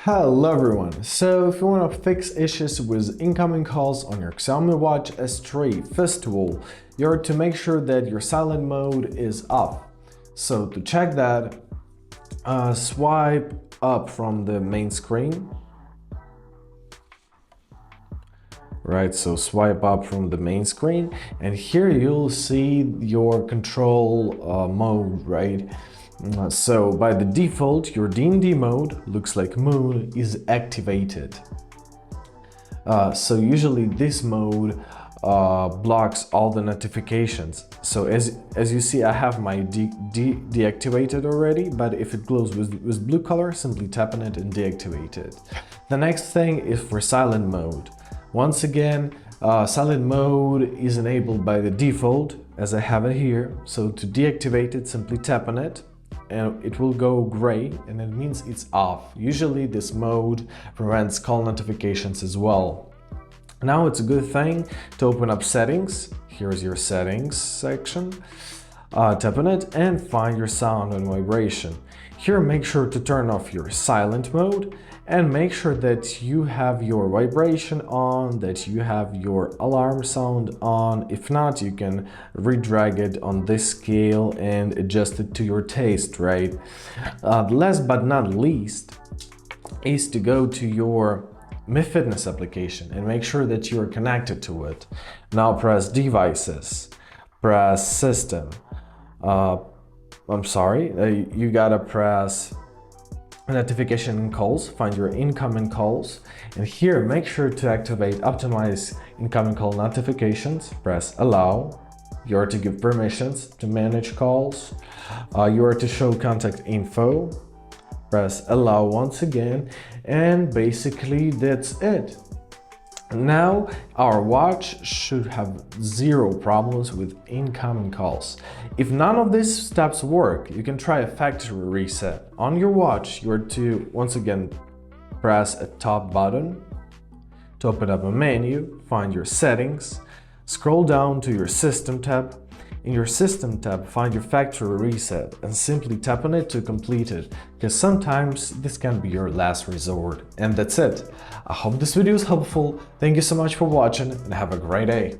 Hello everyone! So if you want to fix issues with incoming calls on your Xiaomi Watch S3, first of all, you have to make sure that your silent mode is off. So to check that, swipe up from the main screen. Right, so swipe up from the main screen and here you'll see your control mode, right? So by the default, your D&D mode, looks like moon, is activated. So usually this mode blocks all the notifications. So as you see, I have my deactivated already, but if it glows with blue color, simply tap on it and deactivate it. The next thing is for silent mode. Once again, silent mode is enabled by the default, as I have it here. So to deactivate it, simply tap on it and it will go gray, and it means it's off. Usually this mode prevents call notifications as well. Now it's a good thing to open up settings. Here's your settings section. Tap on it and find your sound and vibration. Here make sure to turn off your silent mode and make sure that you have your vibration on, that you have your alarm sound on. If not, you can redrag it on this scale and adjust it to your taste, right? Last but not least is to go to your Mi Fitness application and make sure that you are connected to it. Now press devices, press system. You gotta press notification and calls, find your incoming calls, and here make sure to activate optimize incoming call notifications, press allow. You are to give permissions to manage calls. You are to show contact info, press allow once again, and basically that's it. Now our watch should have zero problems with incoming calls. If none of these steps work, you can try a factory reset. On your watch, you are to once again press a top button to open up a menu, find your settings, scroll down to your system tab. In your system tab, find your factory reset and simply tap on it to complete it, because sometimes this can be your last resort. And that's it. I hope this video is helpful. Thank you so much for watching and have a great day.